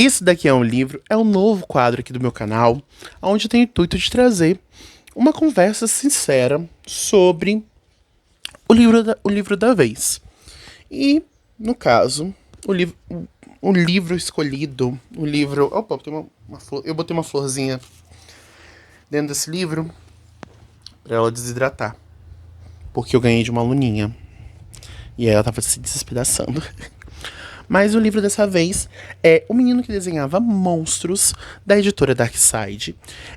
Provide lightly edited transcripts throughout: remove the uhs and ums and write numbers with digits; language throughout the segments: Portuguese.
Isso daqui é um livro, é um novo quadro aqui do meu canal, onde eu tenho o intuito de trazer uma conversa sincera sobre o livro da vez. E, no caso, o livro escolhido, o livro... Opa, eu botei uma florzinha dentro desse livro pra ela desidratar. Porque eu ganhei de uma aluninha. E ela tava se despedaçando. Mas o livro dessa vez é O Menino que Desenhava Monstros, da editora Darkside.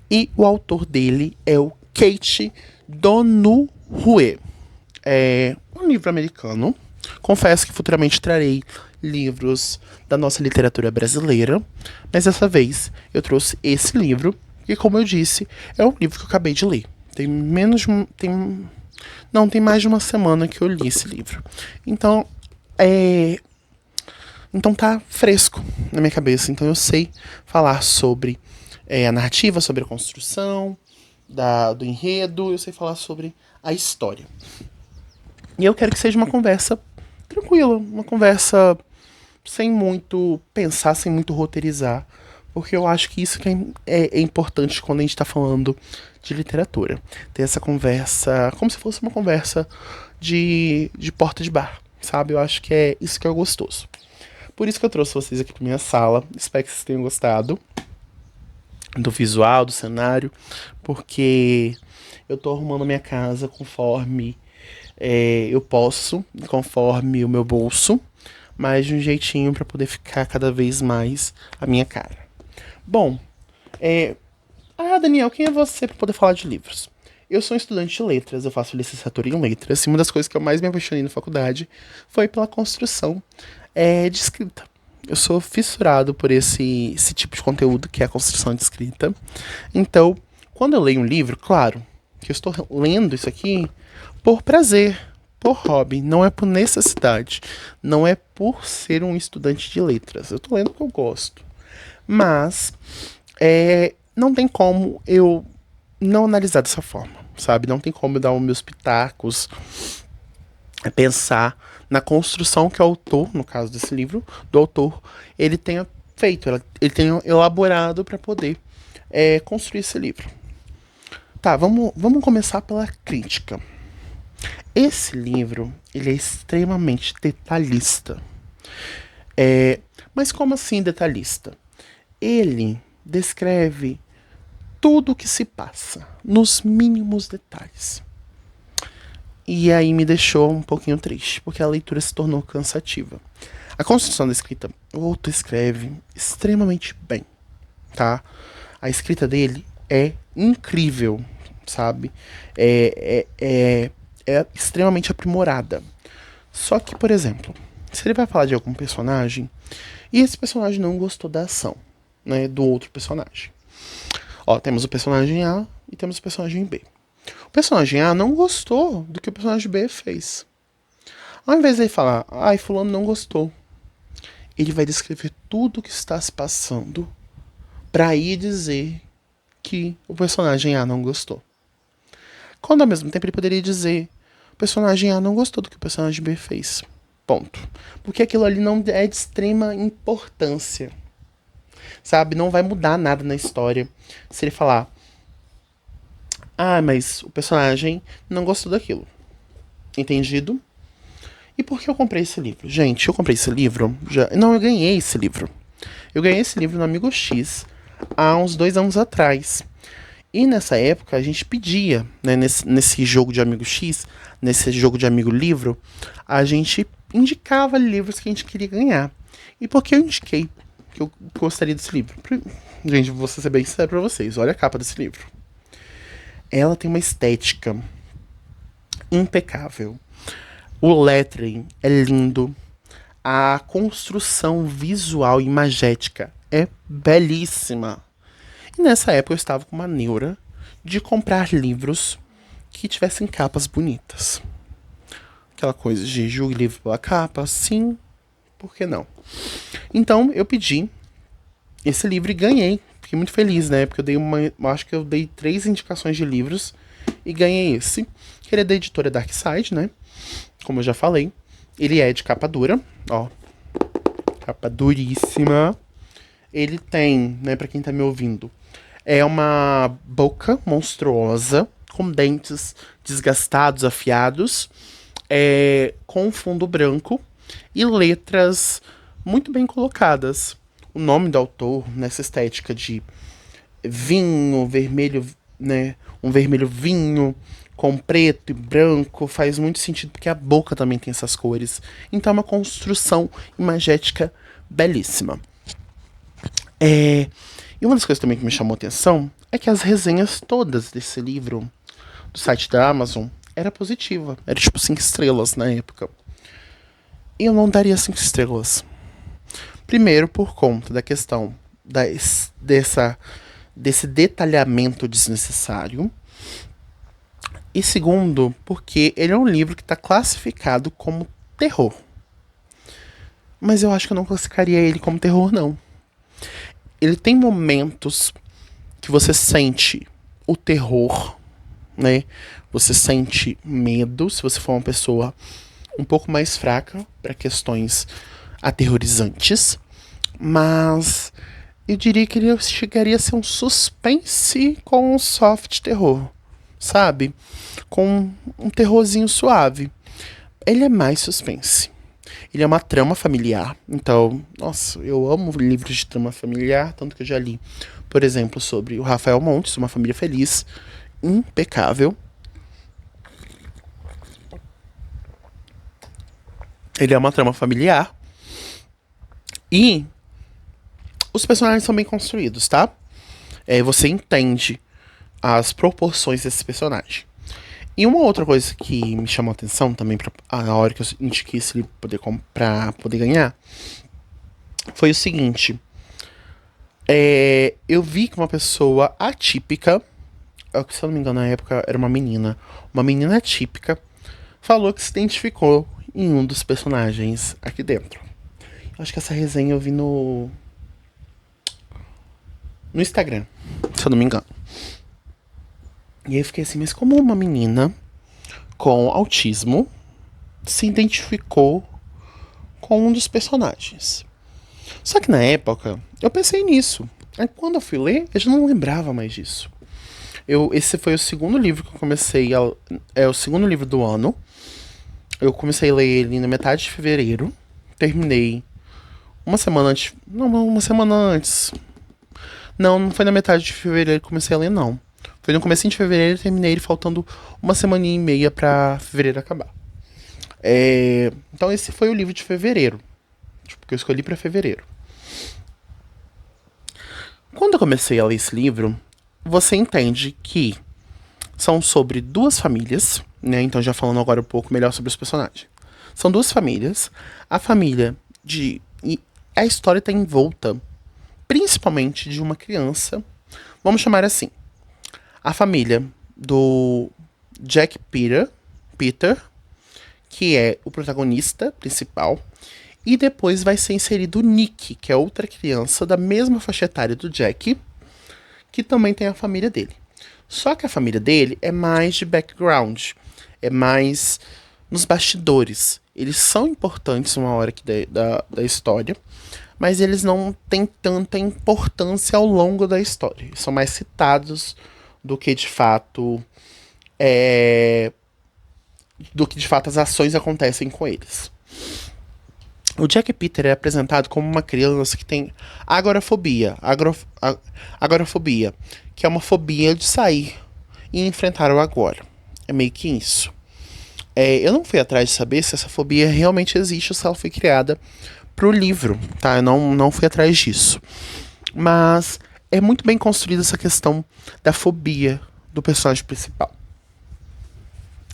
E o autor dele é o Keiichi Donohue. É um livro americano. Confesso que futuramente trarei livros da nossa literatura brasileira. Mas dessa vez eu trouxe esse livro. E como eu disse, é um livro que eu acabei de ler. Tem mais de uma semana que eu li esse livro. Então tá fresco na minha cabeça. Então eu sei falar sobre a narrativa, sobre a construção do enredo. Eu sei falar sobre a história. E eu quero que seja uma conversa tranquila. Uma conversa sem muito pensar, sem muito roteirizar. Porque eu acho que isso que é importante quando a gente tá falando de literatura. Ter essa conversa como se fosse uma conversa de porta de bar, sabe? Eu acho que é isso que é gostoso. Por isso que eu trouxe vocês aqui pra minha sala. Espero que vocês tenham gostado do visual, do cenário. Porque eu tô arrumando minha casa conforme eu posso, conforme o meu bolso. Mas de um jeitinho pra poder ficar cada vez mais a minha cara. Bom, Daniel, quem é você para poder falar de livros? Eu sou um estudante de letras, eu faço licenciatura em letras, e uma das coisas que eu mais me apaixonei na faculdade foi pela construção de escrita. Eu sou fissurado por esse tipo de conteúdo, que é a construção de escrita. Então, quando eu leio um livro, claro, que eu estou lendo isso aqui por prazer, por hobby, não é por necessidade, não é por ser um estudante de letras. Eu estou lendo porque eu gosto. Mas não tem como eu não analisar dessa forma, sabe? Não tem como eu dar os meus pitacos, pensar na construção que o autor, no caso desse livro, do autor, ele tenha feito, ele tenha elaborado para poder construir esse livro. Tá, vamos começar pela crítica. Esse livro, ele é extremamente detalhista. Mas como assim detalhista? Ele descreve tudo o que se passa, nos mínimos detalhes. E aí me deixou um pouquinho triste, porque a leitura se tornou cansativa. A construção da escrita, o autor escreve extremamente bem, tá? A escrita dele é incrível, sabe? É extremamente aprimorada. Só que, por exemplo, se ele vai falar de algum personagem, e esse personagem não gostou da ação, né, do outro personagem. Ó, temos o personagem A e temos o personagem B. O personagem A não gostou do que o personagem B fez. Ao invés de ele falar, fulano não gostou, ele vai descrever tudo o que está se passando para aí dizer que o personagem A não gostou. Quando ao mesmo tempo ele poderia dizer, o personagem A não gostou do que o personagem B fez. Ponto. Porque aquilo ali não é de extrema importância. Sabe? Não vai mudar nada na história se ele falar, mas o personagem não gostou daquilo. Entendido? E por que eu comprei esse livro? Gente, eu comprei esse livro... eu ganhei esse livro. Eu ganhei esse livro no Amigo X há uns 2 anos atrás. E nessa época a gente pedia, né, nesse jogo de Amigo X, nesse jogo de Amigo Livro, a gente indicava livros que a gente queria ganhar. E por que eu indiquei que eu gostaria desse livro? Gente, vou ser bem sincero pra vocês. Olha a capa desse livro. Ela tem uma estética impecável. O lettering é lindo. A construção visual e imagética é belíssima. E nessa época eu estava com uma neura de comprar livros que tivessem capas bonitas. Aquela coisa de julgue livro pela capa, sim, por que não? Então eu pedi esse livro e ganhei. Fiquei muito feliz, né? Porque acho que eu dei 3 indicações de livros e ganhei esse. Que ele é da editora Darkside, né? Como eu já falei. Ele é de capa dura, ó. Capa duríssima. Ele tem, né, pra quem tá me ouvindo, é uma boca monstruosa, com dentes desgastados, afiados, com fundo branco e letras muito bem colocadas. O nome do autor, nessa estética de vinho, vermelho, né? Um vermelho vinho com preto e branco faz muito sentido porque a boca também tem essas cores. Então é uma construção imagética belíssima. E uma das coisas também que me chamou a atenção é que as resenhas todas desse livro do site da Amazon era positiva. Era tipo 5 estrelas na época. E eu não daria 5 estrelas. Primeiro por conta da questão desse detalhamento desnecessário. E segundo, porque ele é um livro que está classificado como terror. Mas eu acho que eu não classificaria ele como terror, não. Ele tem momentos que você sente o terror, né? Você sente medo, se você for uma pessoa um pouco mais fraca para questões aterrorizantes. Mas eu diria que ele chegaria a ser um suspense com um soft terror, sabe? Com um terrorzinho suave. Ele é mais suspense. Ele é uma trama familiar. Então, nossa, eu amo livros de trama familiar, tanto que eu já li, por exemplo, sobre o Rafael Montes, Uma Família Feliz. Impecável. Ele é uma trama familiar. E os personagens são bem construídos, tá? Você entende as proporções desse personagem. E uma outra coisa que me chamou a atenção também a hora que eu indiquei esse livro pra poder ganhar foi o seguinte. Eu vi que uma pessoa atípica, se eu não me engano na época era uma menina atípica, falou que se identificou em um dos personagens aqui dentro. Eu acho que essa resenha eu vi no Instagram, se eu não me engano. E aí eu fiquei assim, mas como uma menina com autismo se identificou com um dos personagens? Só que na época, eu pensei nisso. Aí quando eu fui ler, eu já não lembrava mais disso. Esse foi o segundo livro que eu comecei. É o segundo livro do ano. Eu comecei a ler ele na metade de fevereiro. Terminei uma semana antes. Não, uma semana antes. Não foi na metade de fevereiro que comecei a ler, não. Foi no comecinho de fevereiro e terminei ele faltando uma semaninha e meia pra fevereiro acabar. Então esse foi o livro de fevereiro. Tipo, que eu escolhi pra fevereiro. Quando eu comecei a ler esse livro, você entende que são sobre duas famílias, né? Então já falando agora um pouco melhor sobre os personagens. São duas famílias. A família de... E a história está envolta principalmente de uma criança. Vamos chamar assim. A família do Jack Peter, que é o protagonista principal. E depois vai ser inserido o Nick, que é outra criança da mesma faixa etária do Jack, que também tem a família dele. Só que a família dele é mais de background, é mais nos bastidores. Eles são importantes uma hora aqui da história, mas eles não têm tanta importância ao longo da história. Eles são mais citados do que de fato as ações acontecem com eles. O Jack Peter é apresentado como uma criança que tem agorafobia. Agorafobia, que é uma fobia de sair e enfrentar o agora. É meio que isso. Eu não fui atrás de saber se essa fobia realmente existe ou se ela foi criada pro livro, tá? Eu não fui atrás disso. Mas é muito bem construída essa questão da fobia do personagem principal.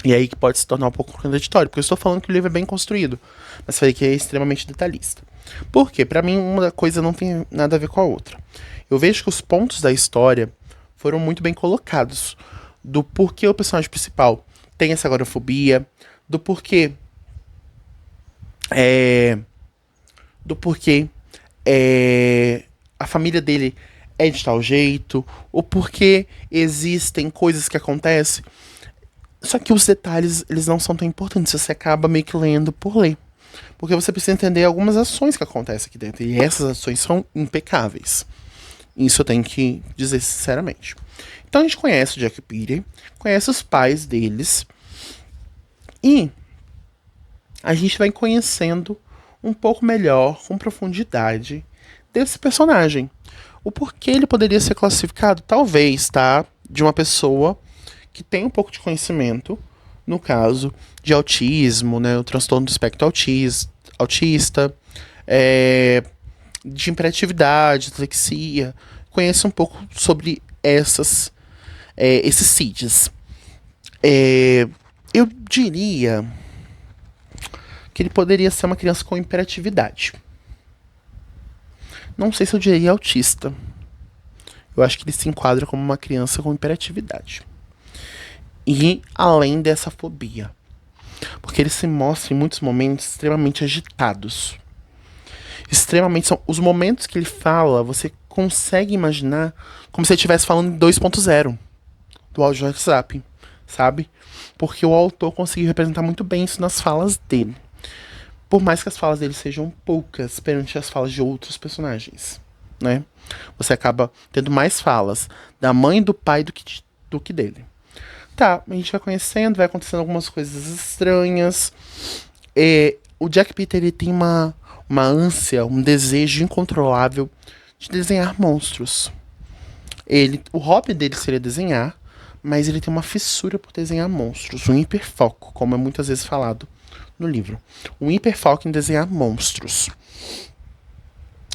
E aí que pode se tornar um pouco contraditório, porque eu estou falando que o livro é bem construído, mas falei que é extremamente detalhista. Por quê? Pra mim, uma coisa não tem nada a ver com a outra. Eu vejo que os pontos da história foram muito bem colocados. Do porquê o personagem principal tem essa agorafobia, do porquê a família dele é de tal jeito, o porquê existem coisas que acontecem. Só que os detalhes, eles não são tão importantes, você acaba meio que lendo por ler. Porque você precisa entender algumas ações que acontecem aqui dentro. E essas ações são impecáveis. Isso eu tenho que dizer sinceramente. Então a gente conhece o Jack Peter, conhece os pais deles. E a gente vai conhecendo um pouco melhor, com profundidade, desse personagem. O porquê ele poderia ser classificado, talvez, tá? De uma pessoa que tem um pouco de conhecimento, no caso de autismo, né? O transtorno do espectro autista, de hiperatividade, dislexia. Conheça um pouco sobre esses CIDs. Eu diria que ele poderia ser uma criança com hiperatividade. Não sei se eu diria autista. Eu acho que ele se enquadra como uma criança com hiperatividade. E além dessa fobia. Porque ele se mostra em muitos momentos extremamente agitados. São os momentos que ele fala, você consegue imaginar como se ele estivesse falando em 2.0 do áudio do WhatsApp, sabe? Porque o autor conseguiu representar muito bem isso nas falas dele. Por mais que as falas dele sejam poucas perante as falas de outros personagens, né? Você acaba tendo mais falas da mãe e do pai do que dele. Tá, a gente vai conhecendo, vai acontecendo algumas coisas estranhas. O Jack Peter, ele tem uma ânsia, um desejo incontrolável de desenhar monstros. O hobby dele seria desenhar, mas ele tem uma fissura por desenhar monstros, um hiperfoco, como é muitas vezes falado no livro. Um hiperfoco em desenhar monstros.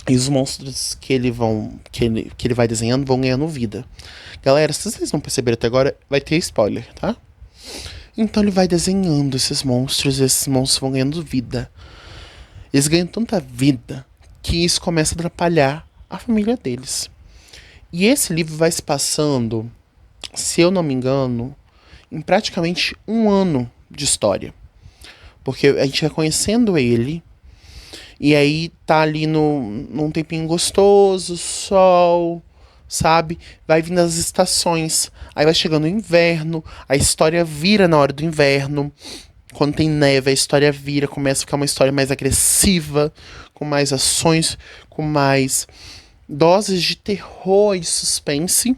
E os monstros que ele vai desenhando vão ganhando vida. Galera, se vocês não perceberam até agora, vai ter spoiler, tá? Então ele vai desenhando esses monstros e esses monstros vão ganhando vida. Eles ganham tanta vida que isso começa a atrapalhar a família deles. E esse livro vai se passando, se eu não me engano, em praticamente 1 ano de história. Porque a gente vai conhecendo ele, e aí tá ali num tempinho gostoso, sol, sabe? Vai vindo as estações, aí vai chegando o inverno, a história vira na hora do inverno. Quando tem neve, a história vira, começa a ficar uma história mais agressiva, com mais ações, com mais doses de terror e suspense.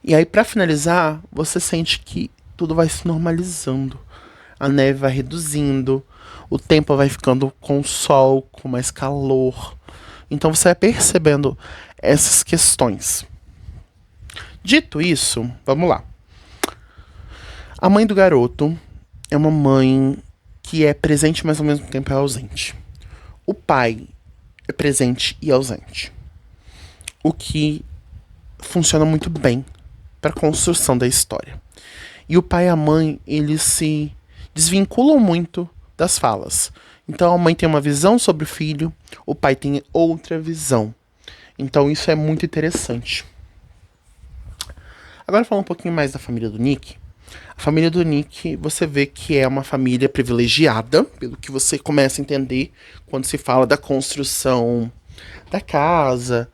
E aí, pra finalizar, você sente que tudo vai se normalizando. A neve vai reduzindo, o tempo vai ficando com sol, com mais calor. Então você vai percebendo essas questões. Dito isso, vamos lá. A mãe do garoto é uma mãe que é presente, mas ao mesmo tempo é ausente. O pai é presente e ausente. O que funciona muito bem para a construção da história. E o pai e a mãe, eles se desvinculam muito das falas. Então a mãe tem uma visão sobre o filho, o pai tem outra visão. Então isso é muito interessante. Agora falando um pouquinho mais da família do Nick. A família do Nick, você vê que é uma família privilegiada, pelo que você começa a entender quando se fala da construção da casa,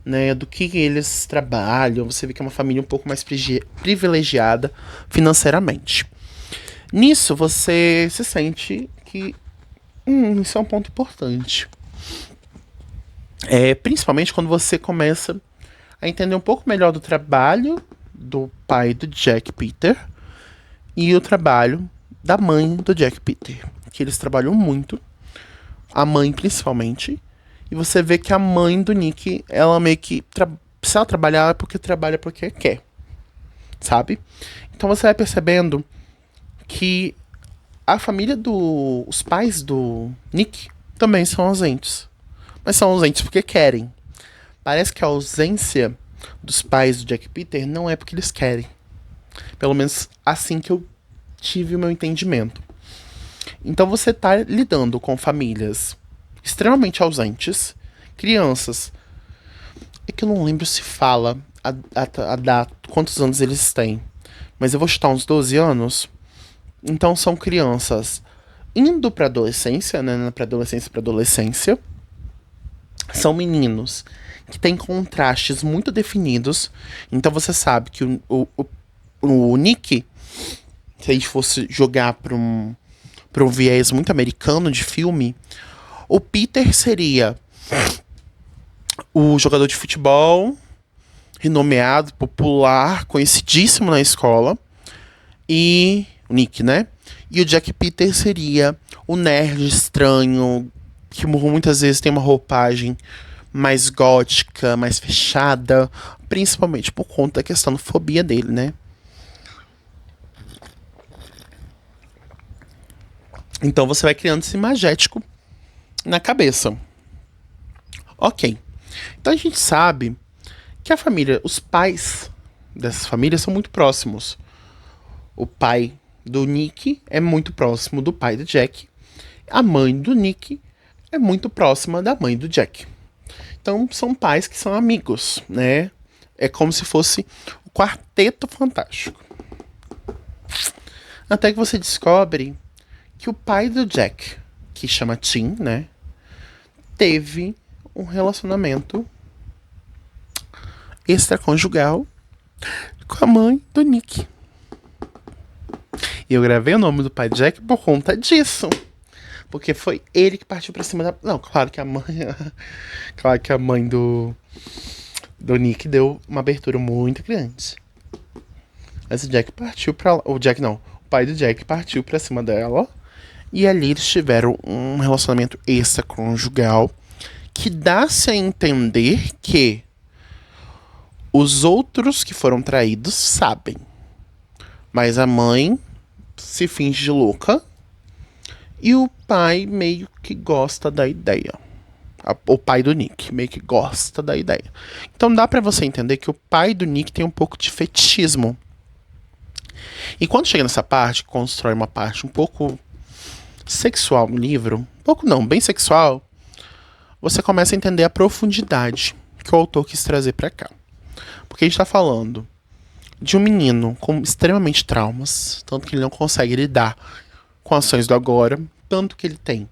né, do que eles trabalham. Você vê que é uma família um pouco mais privilegiada financeiramente. Nisso você se sente que isso é um ponto importante. Principalmente quando você começa a entender um pouco melhor do trabalho do pai do Jack Peter e o trabalho da mãe do Jack Peter, que eles trabalham muito, a mãe principalmente, e você vê que a mãe do Nick, ela meio que se ela trabalhar é porque quer, sabe? Então você vai percebendo que a família os pais do Nick também são ausentes, mas são ausentes porque querem. Parece que a ausência dos pais do Jack Peter não é porque eles querem. Pelo menos assim que eu tive o meu entendimento. Então você tá lidando com famílias extremamente ausentes, crianças. É que eu não lembro se fala a data, quantos anos eles têm. Mas eu vou chutar uns 12 anos. Então são crianças indo pra adolescência, né? Pra adolescência. São meninos que têm contrastes muito definidos. Então você sabe que o Nick, se a gente fosse jogar pra para um viés muito americano de filme, o Peter seria o jogador de futebol, renomeado, popular, conhecidíssimo na escola, e o Nick, né? E o Jack Peter seria o nerd estranho, que muitas vezes tem uma roupagem mais gótica, mais fechada, principalmente por conta da questão da fobia dele, né? Então você vai criando esse imagético na cabeça. Ok. Então a gente sabe que a família, os pais dessas famílias são muito próximos. O pai do Nick é muito próximo do pai do Jack. A mãe do Nick é muito próxima da mãe do Jack. Então são pais que são amigos, né? É como se fosse o quarteto fantástico. Até que você descobre que o pai do Jack, que chama Tim, né? Teve um relacionamento extraconjugal com a mãe do Nick. E eu gravei o nome do pai do Jack por conta disso. Porque foi ele que partiu pra cima da... Não, claro que a mãe... claro que a mãe do Nick deu uma abertura muito grande. Mas o Jack partiu pra... O Jack não. O pai do Jack partiu pra cima dela. E ali eles tiveram um relacionamento extraconjugal que dá-se a entender que os outros que foram traídos sabem. Mas a mãe se finge de louca. E o pai meio que gosta da ideia. O pai do Nick meio que gosta da ideia. Então dá pra você entender que o pai do Nick tem um pouco de fetichismo. E quando chega nessa parte, constrói uma parte um pouco sexual no livro. Um pouco não, bem sexual. Você começa a entender a profundidade que o autor quis trazer pra cá. Porque a gente tá falando de um menino com extremamente traumas. Tanto que ele não consegue lidar com ações do agora, tanto que ele tem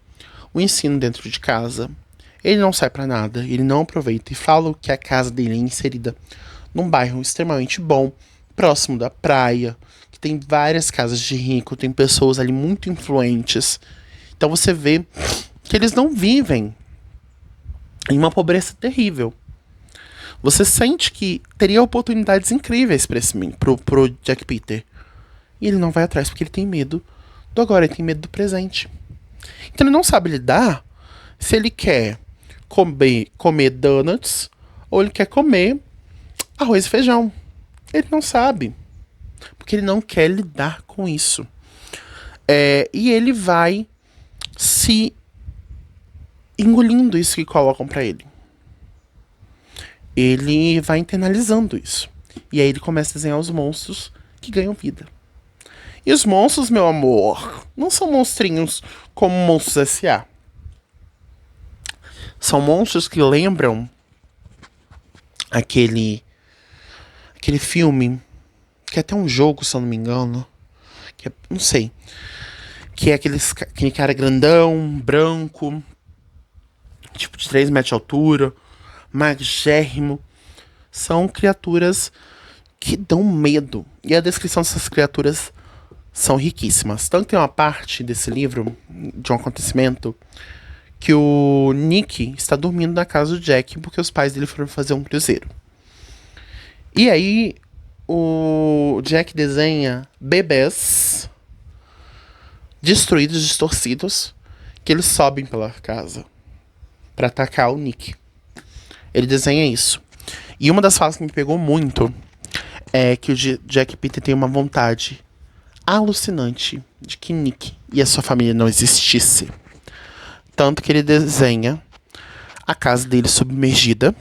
o ensino dentro de casa, ele não sai pra nada, ele não aproveita e fala que a casa dele é inserida num bairro extremamente bom, próximo da praia, que tem várias casas de rico, tem pessoas ali muito influentes. Então você vê que eles não vivem em uma pobreza terrível. Você sente que teria oportunidades incríveis pro Jack Peter. E ele não vai atrás porque ele tem medo do agora, ele tem medo do presente. Então ele não sabe lidar se ele quer comer donuts ou ele quer comer arroz e feijão. Ele não sabe. Porque ele não quer lidar com isso. E ele vai se engolindo isso que colocam pra ele. Ele vai internalizando isso. E aí ele começa a desenhar os monstros que ganham vida. E os monstros, meu amor, não são monstrinhos como Monstros S.A. São monstros que lembram aquele filme, que é até um jogo, se eu não me engano, que é, não sei, que é aquele cara grandão, branco, tipo de 3 metros de altura, magérrimo. São criaturas que dão medo. E a descrição dessas criaturas são riquíssimas. Tanto que tem uma parte desse livro, de um acontecimento, que o Nick está dormindo na casa do Jack porque os pais dele foram fazer um cruzeiro. E aí o Jack desenha bebês destruídos, distorcidos, que eles sobem pela casa para atacar o Nick. Ele desenha isso. E uma das falas que me pegou muito é que o Jack Peter tem uma vontade alucinante de que Nick e a sua família não existisse. Tanto que ele desenha a casa dele submergida,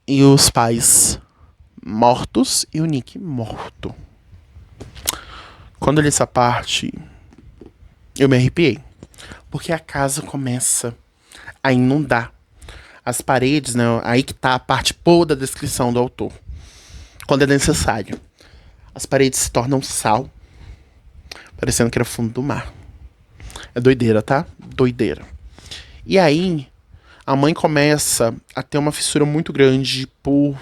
e os pais mortos e o Nick morto. Quando eu li essa parte, eu me arrepiei. Porque a casa começa a inundar. As paredes, né? Aí que tá a parte boa da descrição do autor. Quando é necessário. As paredes se tornam sal. Parecendo que era fundo do mar. É doideira, tá? Doideira. E aí, a mãe começa a ter uma fissura muito grande por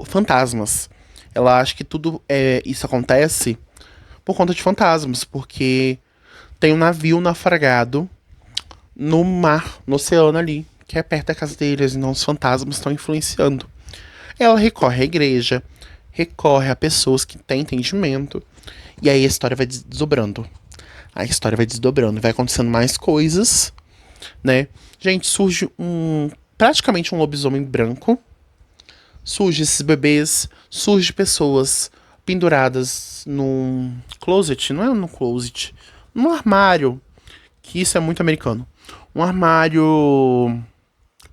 fantasmas. Ela acha que isso acontece por conta de fantasmas, porque tem um navio naufragado no mar, no oceano ali, que é perto da casa deles, então os fantasmas estão influenciando. Ela recorre à igreja, recorre a pessoas que têm entendimento, e aí a história vai desdobrando. A história vai desdobrando, vai acontecendo mais coisas, né? Gente, surge praticamente um lobisomem branco, surge esses bebês, surge pessoas penduradas num closet, não é no closet, num armário, que isso é muito americano. Um armário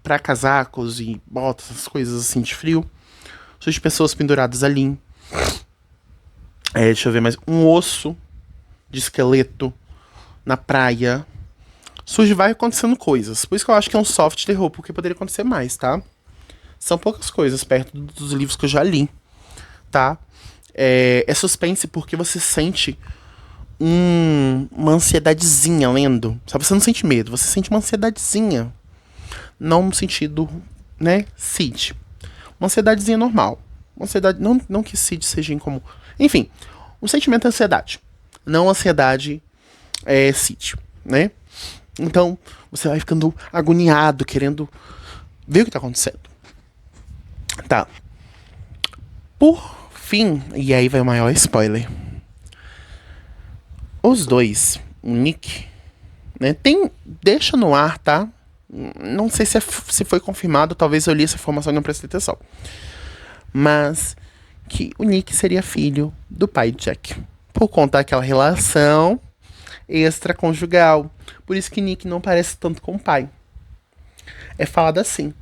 para casacos e botas, essas coisas assim de frio. Surge pessoas penduradas ali. Deixa eu ver mais. Um osso de esqueleto na praia. Surge, vai acontecendo coisas. Por isso que eu acho que é um soft terror, porque poderia acontecer mais, tá? São poucas coisas perto dos livros que eu já li, tá? É suspense porque você sente uma ansiedadezinha lendo. Sabe? Você não sente medo, você sente uma ansiedadezinha. Não no sentido, né, Cid. Uma ansiedadezinha normal. Uma ansiedade, não que Cid seja incomum. Enfim, um sentimento de ansiedade. Não ansiedade Cid, né? Então, você vai ficando agoniado, querendo ver o que tá acontecendo. Tá. Por fim, e aí vai o maior spoiler. Os dois, o Nick, né, deixa no ar, tá? Não sei se foi confirmado, talvez eu li essa informação e não prestei atenção. Mas que o Nick seria filho do pai de Jack. Por conta daquela relação extraconjugal. Por isso que Nick não parece tanto com o pai. É falado assim.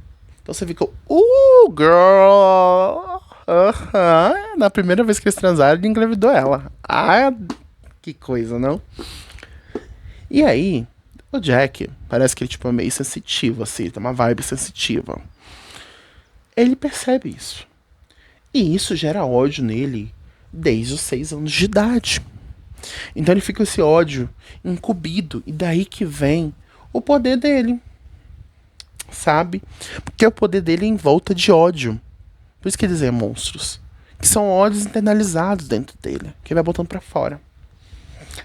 Então você fica, girl! Na primeira vez que eles transaram, ele engravidou ela. Ah, que coisa, não? E aí, o Jack, parece que ele tipo, é meio sensitivo, assim, tem uma vibe sensitiva. Ele percebe isso. E isso gera ódio nele desde os 6 anos de idade. Então ele fica com esse ódio incumbido. E daí que vem o poder dele. Sabe? Porque o poder dele é em volta de ódio. Por isso que eles é monstros. Que são ódios internalizados dentro dele. Que ele vai botando pra fora.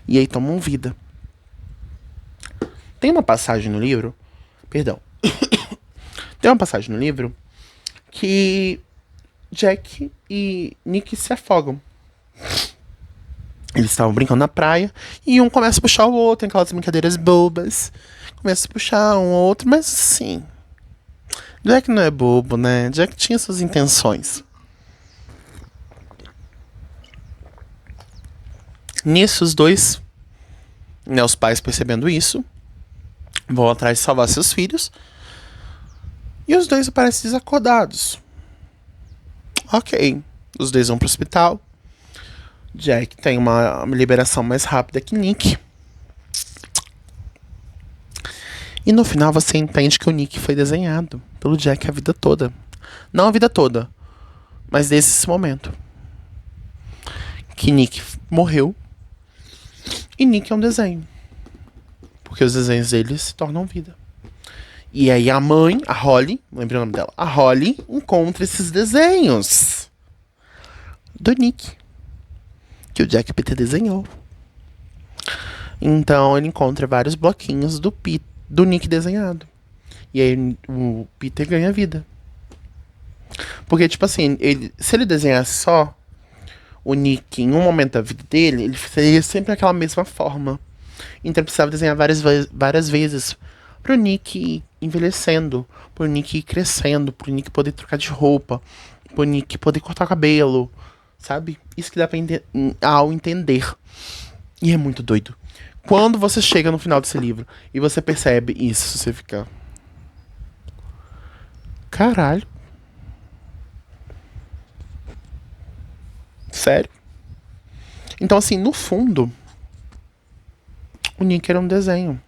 E aí tomam vida. Tem uma passagem no livro. Perdão. Tem uma passagem no livro que Jack e Nick se afogam. Eles estavam brincando na praia e um começa a puxar o outro, tem aquelas brincadeiras bobas. Começa a puxar um ou outro, mas assim. Jack não é bobo, né? Jack tinha suas intenções. Nisso, os dois, né, os pais percebendo isso, vão atrás de salvar seus filhos. E os dois parecem desacordados. Ok. Os dois vão pro hospital. Jack tem uma liberação mais rápida que Nick. E no final você entende que o Nick foi desenhado pelo Jack a vida toda. Não a vida toda, mas desde esse momento. Que Nick morreu. E Nick é um desenho. Porque os desenhos dele se tornam vida. E aí a mãe, a Holly, lembrei o nome dela, a Holly encontra esses desenhos do Nick. Que o Jack Peter desenhou. Então ele encontra vários bloquinhos do Nick desenhado. E aí o Peter ganha vida. Porque, tipo assim, se ele desenhasse só o Nick em um momento da vida dele, ele seria sempre aquela mesma forma. Então ele precisava desenhar várias vezes pro Nick envelhecendo, pro Nick crescendo, pro Nick poder trocar de roupa, pro Nick poder cortar o cabelo, sabe? Isso que dá pra ao entender. E é muito doido. Quando você chega no final desse livro e você percebe isso, você fica... Caralho. Sério? Então, assim, no fundo, o Nick era um desenho.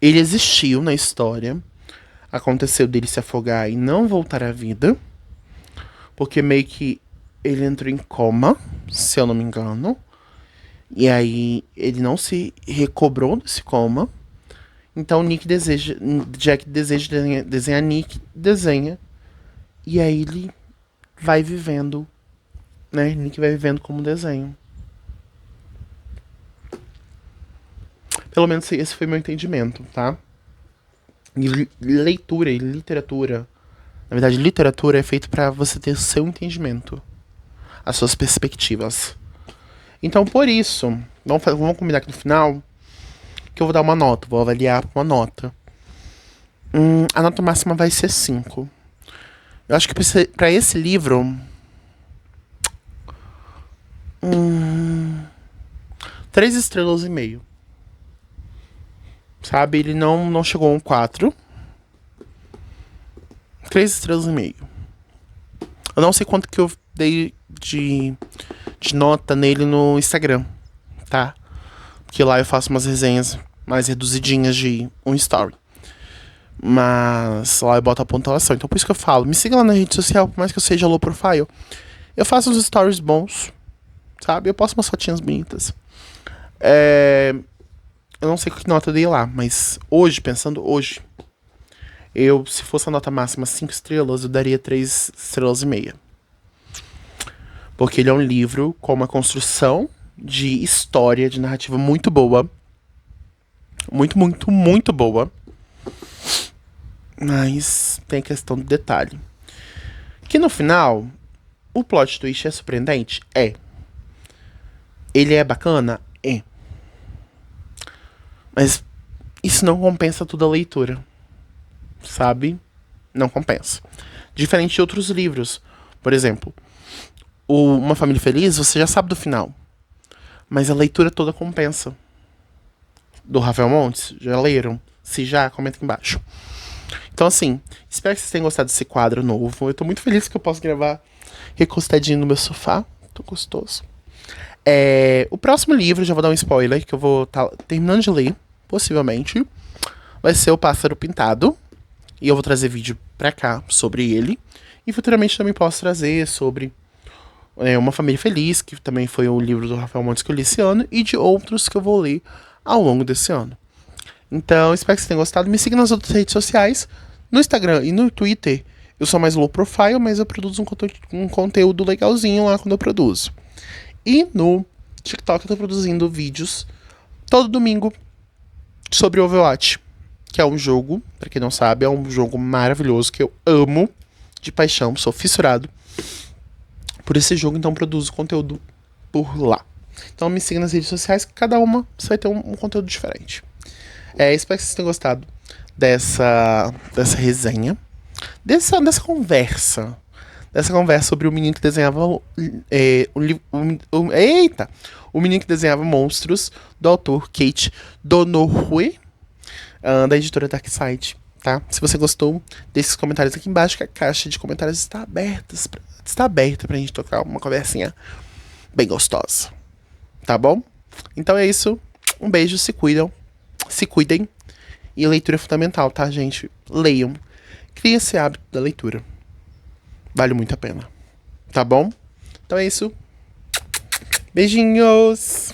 Ele existiu na história. Aconteceu dele se afogar e não voltar à vida. Porque meio que ele entrou em coma, se eu não me engano. E aí ele não se recobrou desse coma. Então Jack deseja desenhar Nick, desenha. E aí ele vai vivendo né? Link vai vivendo como desenho. Pelo menos esse foi meu entendimento, tá? E leitura e literatura. Na verdade, literatura é feito para você ter o seu entendimento, as suas perspectivas. Então, por isso, vamos combinar aqui no final que eu vou dar uma nota, vou avaliar uma nota. A nota máxima vai ser 5. Eu acho que pra esse livro. 3 estrelas e meio. Sabe? Ele não chegou a um 4. 3 estrelas e meio. Eu não sei quanto que eu dei de nota nele no Instagram, tá? Porque lá eu faço umas resenhas mais reduzidinhas de um story. Mas lá eu boto a pontuação. Então por isso que eu falo, me siga lá na rede social, por mais que eu seja low profile. Eu faço uns stories bons, sabe? Eu posto umas fotinhas bonitas. Eu não sei que nota eu dei lá, mas hoje, pensando hoje, se fosse a nota máxima 5 estrelas, eu daria 3 estrelas e meia. Porque ele é um livro com uma construção de história, de narrativa muito boa. Muito, muito, muito boa. Mas tem a questão do detalhe. Que no final, o plot twist é surpreendente? É. Ele é bacana? É. Mas isso não compensa toda a leitura. Sabe? Não compensa. Diferente de outros livros. Por exemplo, Uma Família Feliz, você já sabe do final. Mas a leitura toda compensa. Do Rafael Montes, já leram? Se já, comenta aqui embaixo. Então assim, espero que vocês tenham gostado desse quadro novo. Eu tô muito feliz que eu posso gravar recostadinho no meu sofá. Tô gostoso. O próximo livro, já vou dar um spoiler, que eu vou estar terminando de ler, possivelmente, vai ser O Pássaro Pintado. E eu vou trazer vídeo pra cá sobre ele. E futuramente também posso trazer sobre Uma Família Feliz, que também foi o livro do Rafael Montes que eu li esse ano, e de outros que eu vou ler ao longo desse ano. Então, espero que vocês tenham gostado. Me siga nas outras redes sociais, no Instagram e no Twitter. Eu sou mais low profile, mas eu produzo um conteúdo legalzinho lá quando eu produzo. E no TikTok eu tô produzindo vídeos todo domingo sobre Overwatch, que é um jogo, pra quem não sabe, é um jogo maravilhoso que eu amo de paixão, sou fissurado por esse jogo, então produzo conteúdo por lá. Então me siga nas redes sociais, que cada uma você vai ter um conteúdo diferente. Espero que vocês tenham gostado dessa resenha, dessa conversa. Dessa conversa sobre o menino que desenhava o menino que desenhava monstros, do autor Kate Donohue, da editora Darkside, tá? Se você gostou, deixe os comentários aqui embaixo, que a caixa de comentários está aberta pra gente tocar uma conversinha bem gostosa, tá bom? Então é isso, um beijo, se cuidem, e leitura é fundamental, tá, gente? Leiam, criem esse hábito da leitura, vale muito a pena, tá bom? Então é isso, beijinhos!